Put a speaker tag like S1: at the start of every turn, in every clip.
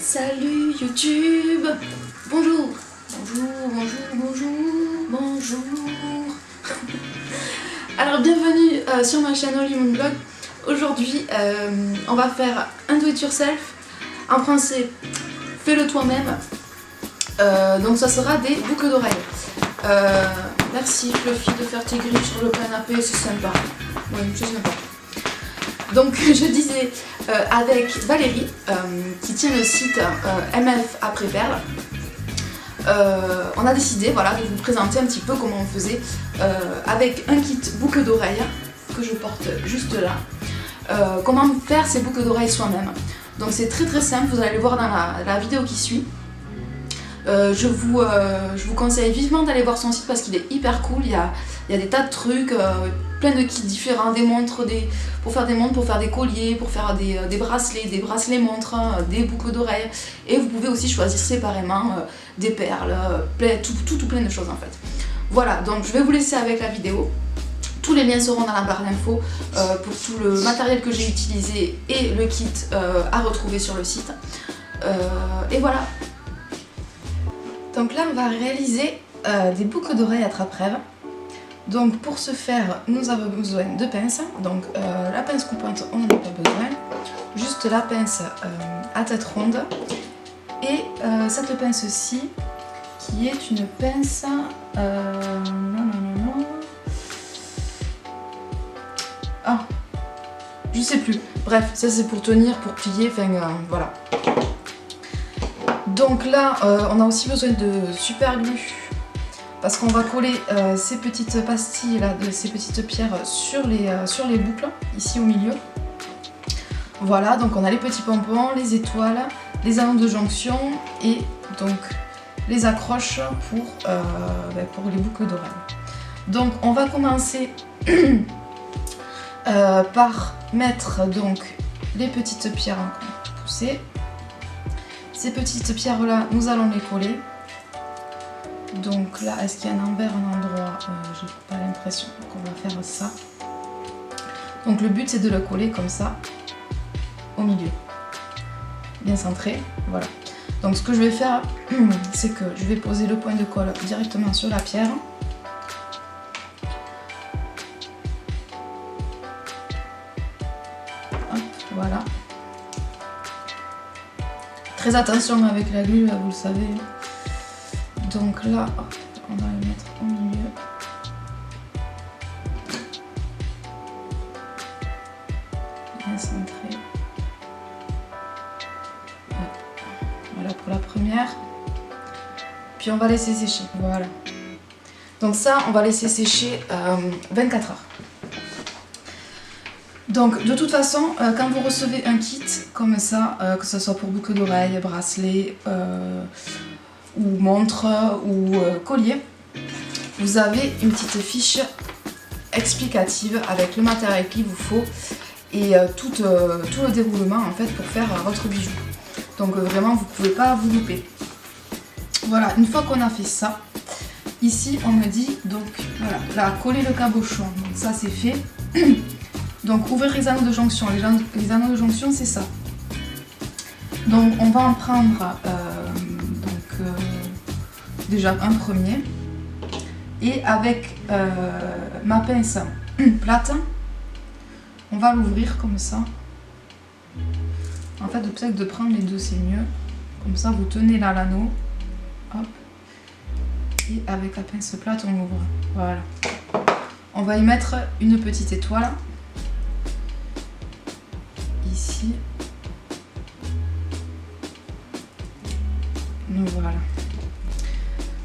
S1: Salut YouTube. Bonjour. Bonjour. Alors bienvenue sur ma chaîne Only Moon Vlog. Aujourd'hui on va faire un do it yourself. En français, fais-le toi-même. Donc ça sera des boucles d'oreilles. Merci Fluffy de faire tes grilles sur le canapé, c'est sympa. Oui, c'est sympa. Donc je disais avec Valérie qui tient le site MF après Perle, on a décidé voilà, de vous présenter un petit peu comment on faisait avec un kit boucle d'oreilles que je porte juste là. Comment faire ces boucles d'oreilles soi-même. Donc c'est très simple, vous allez le voir dans la vidéo qui suit. Je vous conseille vivement d'aller voir son site parce qu'il est hyper cool. Il y a des tas de trucs, plein de kits différents, des montres, pour faire des montres, pour faire des colliers, pour faire des bracelets montres, des boucles d'oreilles. Et vous pouvez aussi choisir séparément des perles, tout plein de choses en fait. Voilà, donc je vais vous laisser avec la vidéo. Tous les liens seront dans la barre d'infos pour tout le matériel que j'ai utilisé et le kit à retrouver sur le site. Et voilà. Donc là on va réaliser des boucles d'oreilles attrape-rêve. Donc pour ce faire nous avons besoin de pinces. Donc la pince coupante on n'en a pas besoin. Juste la pince à tête ronde. Et cette pince-ci qui est une pince... Ah, je sais plus. Bref, ça c'est pour tenir, pour plier, enfin voilà. Donc là, on a aussi besoin de super glue parce qu'on va coller ces petites pastilles là, ces petites pierres sur les boucles, ici au milieu. Voilà, donc on a les petits pompons, les étoiles, les anneaux de jonction et donc les accroches pour les boucles d'oreilles. Donc on va commencer par mettre donc les petites pierres en poussée. Ces petites pierres là, nous allons les coller. Donc là, est-ce qu'il y a un envers, un endroit? J'ai pas l'impression qu'on va faire ça. Donc le but c'est de le coller comme ça au milieu, bien centré. Voilà. Donc ce que je vais faire, c'est que je vais poser le point de colle directement sur la pierre. Hop, voilà. Très attention avec la glue, vous le savez. Donc là, hop, on va le mettre au milieu. Bien centré. Voilà pour la première. Puis on va laisser sécher. Voilà. Donc ça, on va laisser sécher 24 heures. Donc de toute façon, quand vous recevez un kit comme ça, que ce soit pour boucle d'oreilles, bracelet ou montre ou collier, vous avez une petite fiche explicative avec le matériel qu'il vous faut et tout le déroulement en fait pour faire votre bijou. Donc vraiment vous ne pouvez pas vous louper. Voilà, une fois qu'on a fait ça, ici on me dit donc voilà, là coller le cabochon, donc ça c'est fait. Donc ouvrir les anneaux de jonction, les anneaux de jonction c'est ça. Donc on va en prendre déjà un premier. Et avec ma pince plate, on va l'ouvrir comme ça. En fait peut-être de prendre les deux c'est mieux. Comme ça vous tenez là l'anneau. Hop. Et avec la pince plate on l'ouvre. Voilà. On va y mettre une petite étoile. Ici. Donc voilà.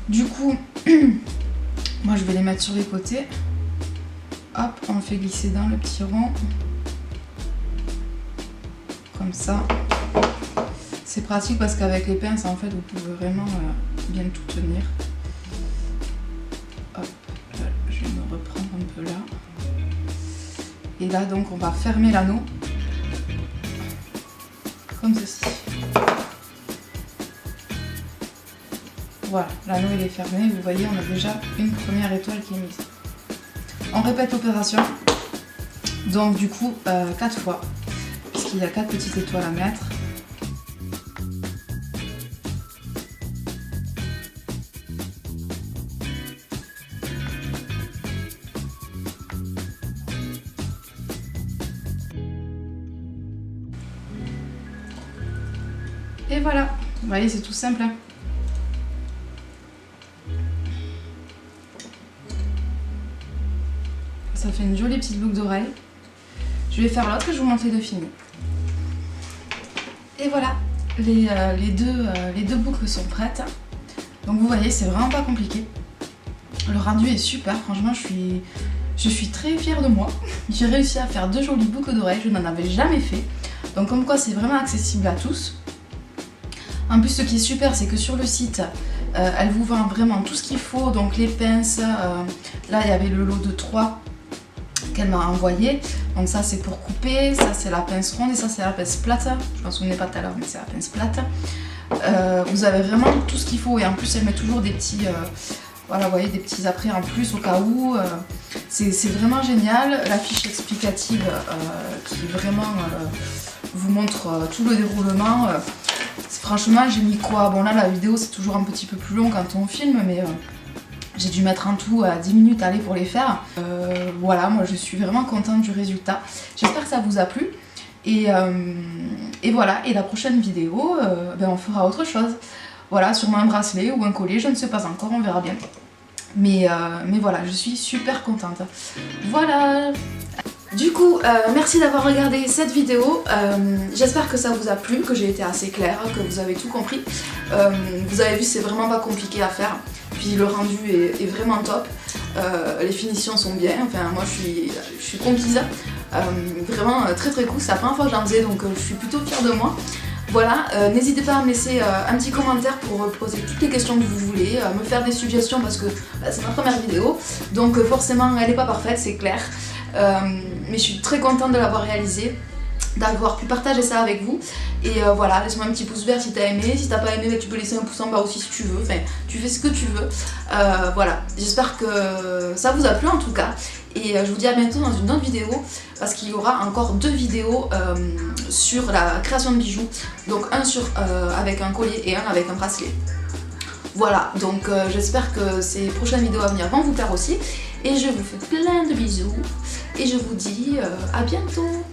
S1: Du coup, moi je vais les mettre sur les côtés. Hop, on le fait glisser dans le petit rond. Comme ça. C'est pratique parce qu'avec les pinces, en fait, vous pouvez vraiment bien tout tenir. Hop, là, je vais me reprendre un peu là. Et là, donc, on va fermer l'anneau. Comme ceci. Voilà, l'anneau il est fermé, vous voyez on a déjà une première étoile qui est mise. On répète l'opération, donc du coup 4 fois, puisqu'il y a 4 petites étoiles à mettre. Et voilà, vous voyez, c'est tout simple. Hein. Ça fait une jolie petite boucle d'oreille. Je vais faire l'autre et je vous montre les deux films. Et voilà, les deux boucles sont prêtes. Donc vous voyez, c'est vraiment pas compliqué. Le rendu est super, franchement je suis très fière de moi. J'ai réussi à faire 2 jolies boucles d'oreilles, je n'en avais jamais fait. Donc comme quoi c'est vraiment accessible à tous. En plus ce qui est super c'est que sur le site, elle vous vend vraiment tout ce qu'il faut. Donc les pinces, là il y avait le lot de 3 qu'elle m'a envoyé. Donc ça c'est pour couper, ça c'est la pince ronde et ça c'est la pince plate. Je m'en souvenais pas tout à l'heure mais c'est la pince plate. Vous avez vraiment tout ce qu'il faut et en plus elle met toujours des petits... voilà, vous voyez, des petits apprêts en plus au cas où. C'est vraiment génial. La fiche explicative qui vraiment vous montre tout le déroulement. Franchement, j'ai mis quoi? Bon là, la vidéo, c'est toujours un petit peu plus long quand on filme, mais j'ai dû mettre en tout 10 minutes aller pour les faire. Voilà, moi je suis vraiment contente du résultat. J'espère que ça vous a plu. Et voilà, et la prochaine vidéo, ben, on fera autre chose. Voilà, sûrement un bracelet ou un collier, je ne sais pas encore, on verra bien. Mais voilà, je suis super contente. Voilà. Du coup, merci d'avoir regardé cette vidéo. J'espère que ça vous a plu, que j'ai été assez claire, que vous avez tout compris. Vous avez vu, c'est vraiment pas compliqué à faire. Puis le rendu est vraiment top. Les finitions sont bien. Enfin, moi, je suis conquise. Vraiment très très cool. C'est la première fois que j'en faisais, donc je suis plutôt fière de moi. Voilà, n'hésitez pas à me laisser un petit commentaire pour poser toutes les questions que vous voulez, me faire des suggestions parce que c'est ma première vidéo, donc forcément elle n'est pas parfaite, c'est clair, mais je suis très contente de l'avoir réalisée, d'avoir pu partager ça avec vous, et voilà, laisse-moi un petit pouce vert si t'as aimé, si t'as pas aimé tu peux laisser un pouce en bas aussi si tu veux, enfin tu fais ce que tu veux, voilà, j'espère que ça vous a plu en tout cas. Et je vous dis à bientôt dans une autre vidéo parce qu'il y aura encore 2 vidéos sur la création de bijoux. Donc un avec un collier et un avec un bracelet. Voilà, donc j'espère que ces prochaines vidéos à venir vont vous plaire aussi. Et je vous fais plein de bisous et je vous dis à bientôt.